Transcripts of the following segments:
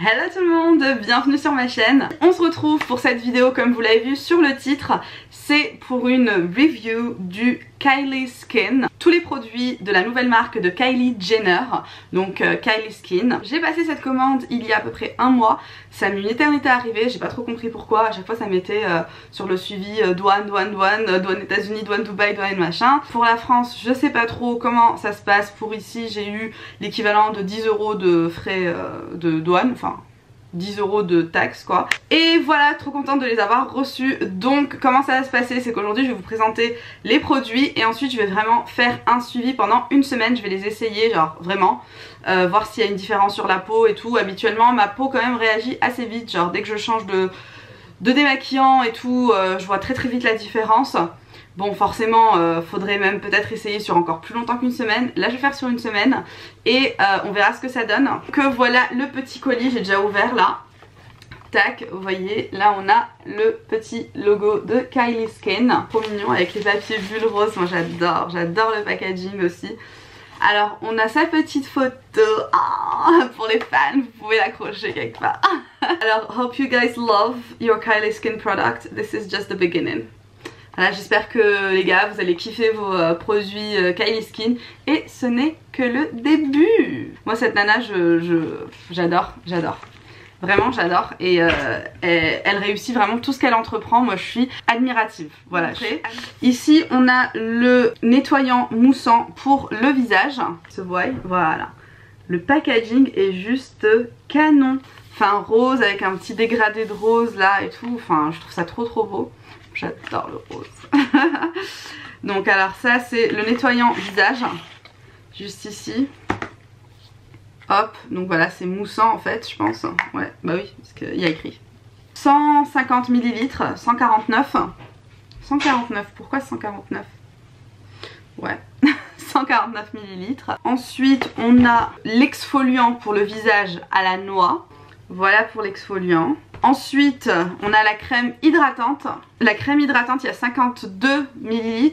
Hello tout le monde, bienvenue sur ma chaîne. On se retrouve pour cette vidéo comme vous l'avez vu sur le titre. C'est pour une review du Kylie Skin. Tous les produits de la nouvelle marque de Kylie Jenner, donc Kylie Skin. J'ai passé cette commande il y a à peu près un mois. Ça a mis une éternité à arriver, j'ai pas trop compris pourquoi. À chaque fois ça mettait sur le suivi douane États-Unis, douane Dubaï, douane machin. Pour la France, je sais pas trop comment ça se passe. Pour ici, j'ai eu l'équivalent de 10 € de frais de douane, enfin 10 € de taxes quoi. Et voilà, trop contente de les avoir reçus. Donc comment ça va se passer, c'est qu'aujourd'hui je vais vous présenter les produits et ensuite je vais vraiment faire un suivi pendant une semaine. Je vais les essayer, genre vraiment voir s'il y a une différence sur la peau et tout. Habituellement ma peau quand même réagit assez vite, genre dès que je change de démaquillant et tout, je vois très vite la différence. Bon, forcément faudrait même peut-être essayer sur encore plus longtemps qu'une semaine. Là je vais faire sur une semaine et on verra ce que ça donne. Que voilà le petit colis, j'ai déjà ouvert là. Tac, vous voyez, là on a le petit logo de Kylie Skin. Trop mignon avec les papiers bulles roses, moi j'adore le packaging aussi. Alors on a sa petite photo, pour les fans, vous pouvez l'accrocher quelque part. Alors, hope you guys love your Kylie Skin product, this is just the beginning. Voilà, j'espère que les gars vous allez kiffer vos produits Kylie Skin et ce n'est que le début. Moi cette nana j'adore. Vraiment j'adore et elle réussit vraiment tout ce qu'elle entreprend. Moi je suis admirative. Voilà. Ici on a le nettoyant moussant pour le visage. Se voit, voilà. Le packaging est juste canon. Enfin rose avec un petit dégradé de rose là et tout. Enfin je trouve ça trop beau. J'adore le rose. Donc alors ça c'est le nettoyant visage. Juste ici. Hop, donc voilà c'est moussant en fait je pense. Ouais bah oui parce qu'il y a écrit 150 ml, 149. 149, pourquoi 149? Ouais 149 ml. Ensuite on a l'exfoliant pour le visage à la noix. Voilà pour l'exfoliant. Ensuite on a la crème hydratante. La crème hydratante il y a 52 ml.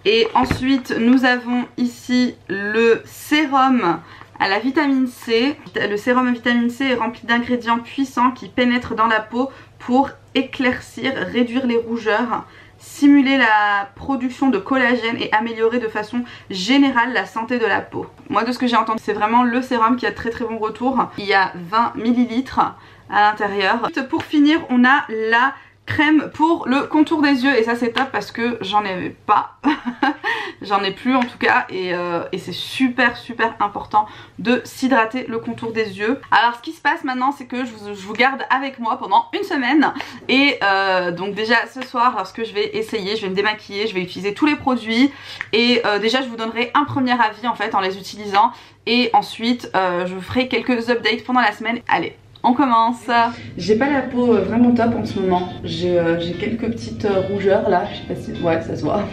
Et ensuite nous avons ici le sérum à la vitamine C. Le sérum à vitamine C est rempli d'ingrédients puissants qui pénètrent dans la peau pour éclaircir, réduire les rougeurs, stimuler la production de collagène et améliorer de façon générale la santé de la peau. Moi de ce que j'ai entendu c'est vraiment le sérum qui a très bon retour. Il y a 20 ml à l'intérieur. Pour finir on a la crème pour le contour des yeux et ça c'est top parce que j'en avais pas. J'en ai plus en tout cas et c'est super important de s'hydrater le contour des yeux. Alors ce qui se passe maintenant c'est que je vous garde avec moi pendant une semaine et donc déjà ce soir lorsque je vais essayer, je vais me démaquiller, je vais utiliser tous les produits et déjà je vous donnerai un premier avis en fait en les utilisant et ensuite je vous ferai quelques updates pendant la semaine. Allez, on commence. J'ai pas la peau vraiment top en ce moment. J'ai quelques petites rougeurs là. Je sais pas si... Ouais, ça se voit.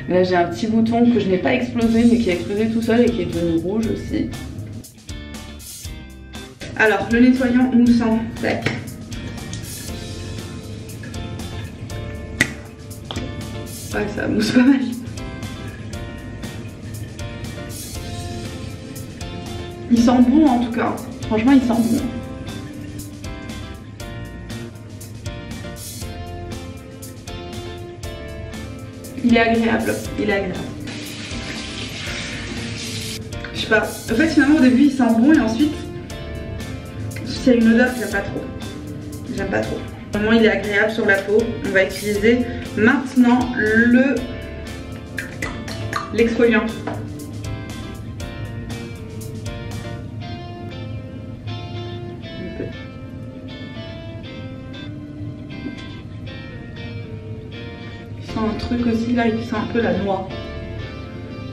Là j'ai un petit bouton que je n'ai pas explosé mais qui a explosé tout seul et qui est devenu rouge aussi. Alors le nettoyant moussant, tac. Ouais ça mousse pas mal. Il sent bon en tout cas. Franchement il sent bon. Il est agréable, il est agréable. Je sais pas, en fait finalement au début il sent bon et ensuite c'est une odeur que j'aime pas trop. J'aime pas trop. Vraiment il est agréable sur la peau. On va utiliser maintenant l'exfoliant. Un truc aussi là, il sent un peu la noix.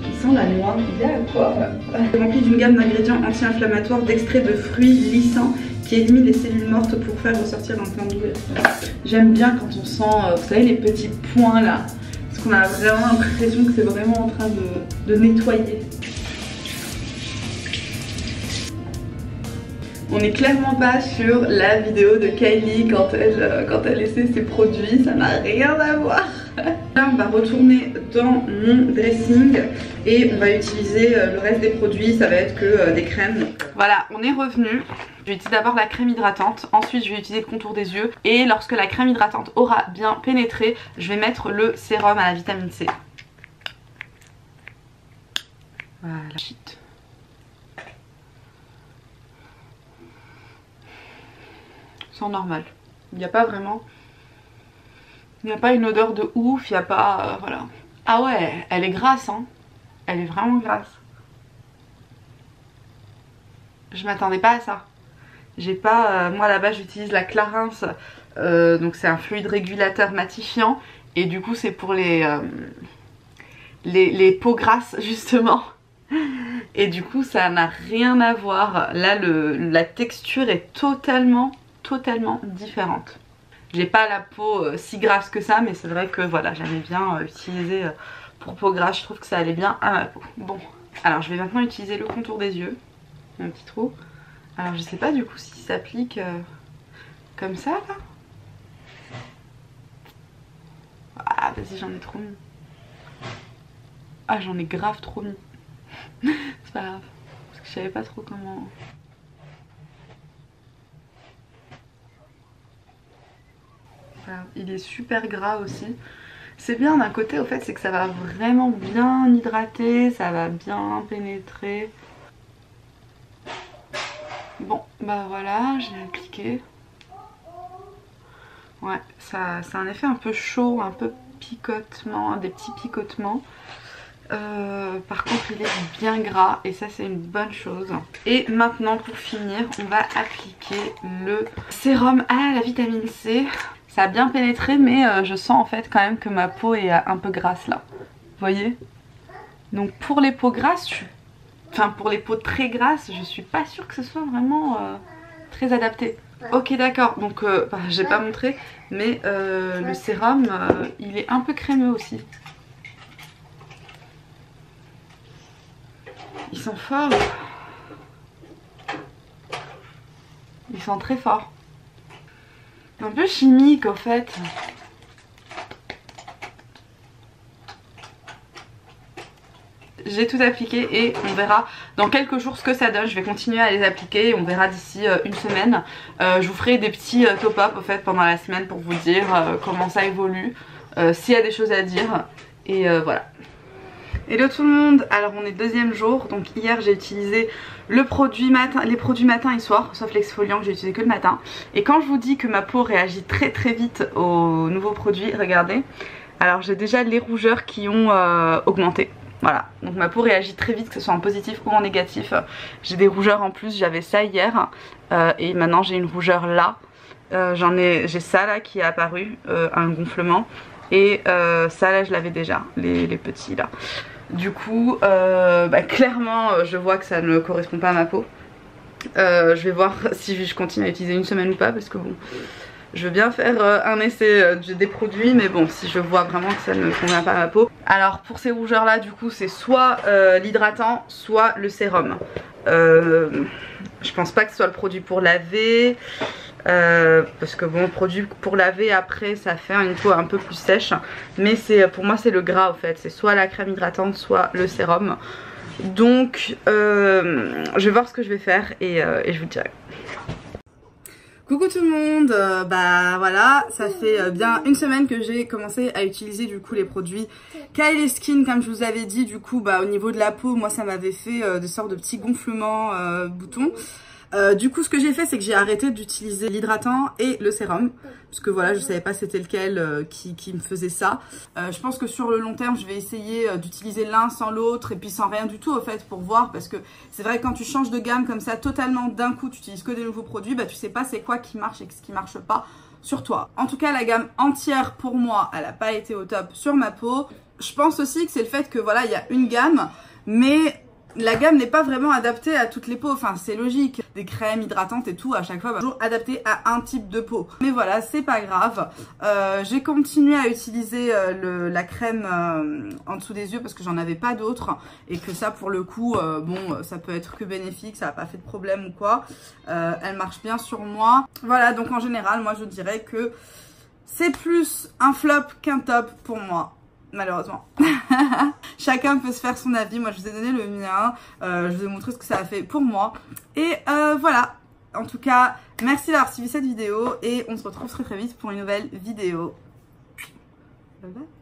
Il sent la noix, il y a quoi là. Rempli d'une gamme d'ingrédients anti-inflammatoires, d'extraits de fruits lissants qui éliminent les cellules mortes pour faire ressortir un plein d'eau. J'aime bien quand on sent, vous savez les petits points là, parce qu'on a vraiment l'impression que c'est vraiment en train de nettoyer. On n'est clairement pas sur la vidéo de Kylie quand elle essaie ses produits, ça n'a rien à voir. Là on va retourner dans mon dressing et on va utiliser le reste des produits, ça va être que des crèmes. Voilà, on est revenu. Je vais utiliser d'abord la crème hydratante, ensuite je vais utiliser le contour des yeux et lorsque la crème hydratante aura bien pénétré, je vais mettre le sérum à la vitamine C. Voilà. C'est normal. Il n'y a pas vraiment... Il n'y a pas une odeur de ouf, il n'y a pas... voilà. Ah ouais, elle est grasse, hein. Elle est vraiment grasse. Je m'attendais pas à ça. J'ai pas... moi là-bas j'utilise la Clarins. Donc c'est un fluide régulateur matifiant. Et du coup c'est pour les peaux grasses justement. Et du coup ça n'a rien à voir. Là la texture est totalement différente. J'ai pas la peau si grasse que ça, mais c'est vrai que voilà, j'aimais bien utiliser pour peau grasse, je trouve que ça allait bien à ma peau. Bon, alors je vais maintenant utiliser le contour des yeux, un petit trou. Alors je sais pas du coup s'il s'applique comme ça là. Ah vas-y, j'en ai trop mis. Ah j'en ai grave trop mis. C'est pas grave, parce que je savais pas trop comment... Il est super gras aussi. C'est bien d'un côté au fait, c'est que ça va vraiment bien hydrater, ça va bien pénétrer. Bon bah voilà, j'ai appliqué. Ouais, ça a un effet un peu chaud, un peu picotement, des petits picotements. Par contre il est bien gras et ça c'est une bonne chose. Et maintenant pour finir on va appliquer le sérum à la vitamine C. Ça a bien pénétré mais je sens en fait quand même que ma peau est un peu grasse là. Vous voyez? Donc pour les peaux grasses, enfin pour les peaux très grasses, je suis pas sûre que ce soit vraiment très adapté. Ok d'accord, donc j'ai pas montré mais le sérum il est un peu crémeux aussi. Ils sont forts. Ils sont très forts. Un peu chimique en fait. J'ai tout appliqué et on verra dans quelques jours ce que ça donne. Je vais continuer à les appliquer et on verra d'ici une semaine. Je vous ferai des petits top-up en fait pendant la semaine pour vous dire comment ça évolue, s'il y a des choses à dire et voilà. Hello tout le monde, alors on est deuxième jour, donc hier j'ai utilisé les produits matin et soir, sauf l'exfoliant que j'ai utilisé que le matin. Et quand je vous dis que ma peau réagit très vite aux nouveaux produits, regardez, alors j'ai déjà les rougeurs qui ont augmenté. Voilà, donc ma peau réagit très vite, que ce soit en positif ou en négatif. J'ai des rougeurs en plus, j'avais ça hier et maintenant j'ai une rougeur là. J'ai ça là qui est apparu, un gonflement. Et ça là je l'avais déjà, les petits là. Du coup clairement je vois que ça ne correspond pas à ma peau. Je vais voir si je continue à utiliser une semaine ou pas, parce que bon, je veux bien faire un essai des produits, mais bon, si je vois vraiment que ça ne convient pas à ma peau. Alors pour ces rougeurs là du coup c'est soit l'hydratant soit le sérum. Je pense pas que ce soit le produit pour laver. Parce que bon, le produit pour laver après ça fait une peau un peu plus sèche, mais pour moi c'est le gras en fait, c'est soit la crème hydratante soit le sérum. Donc je vais voir ce que je vais faire et je vous dirai. Coucou tout le monde, bah voilà, ça fait bien une semaine que j'ai commencé à utiliser du coup les produits Kylie Skin, comme je vous avais dit. Du coup bah au niveau de la peau, moi ça m'avait fait des sortes de petits gonflements, boutons. Du coup ce que j'ai fait c'est que j'ai arrêté d'utiliser l'hydratant et le sérum, parce que voilà je savais pas c'était lequel qui me faisait ça. Je pense que sur le long terme je vais essayer d'utiliser l'un sans l'autre et puis sans rien du tout au fait, pour voir, parce que c'est vrai que quand tu changes de gamme comme ça totalement d'un coup, tu utilises que des nouveaux produits, bah tu sais pas c'est quoi qui marche et ce qui marche pas sur toi. En tout cas la gamme entière pour moi elle a pas été au top sur ma peau. Je pense aussi que c'est le fait que voilà il y a une gamme, mais la gamme n'est pas vraiment adaptée à toutes les peaux, enfin c'est logique. Des crèmes hydratantes et tout, à chaque fois, bah, toujours adapté à un type de peau. Mais voilà, c'est pas grave. J'ai continué à utiliser la crème en dessous des yeux parce que j'en avais pas d'autres. Et que ça, pour le coup, bon, ça peut être que bénéfique, ça n'a pas fait de problème ou quoi. Elle marche bien sur moi. Voilà, donc en général, moi je dirais que c'est plus un flop qu'un top pour moi. Malheureusement. chacun peut se faire son avis. Moi je vous ai donné le mien, je vous ai montré ce que ça a fait pour moi. Et voilà, en tout cas merci d'avoir suivi cette vidéo et on se retrouve très vite pour une nouvelle vidéo. Bye bye.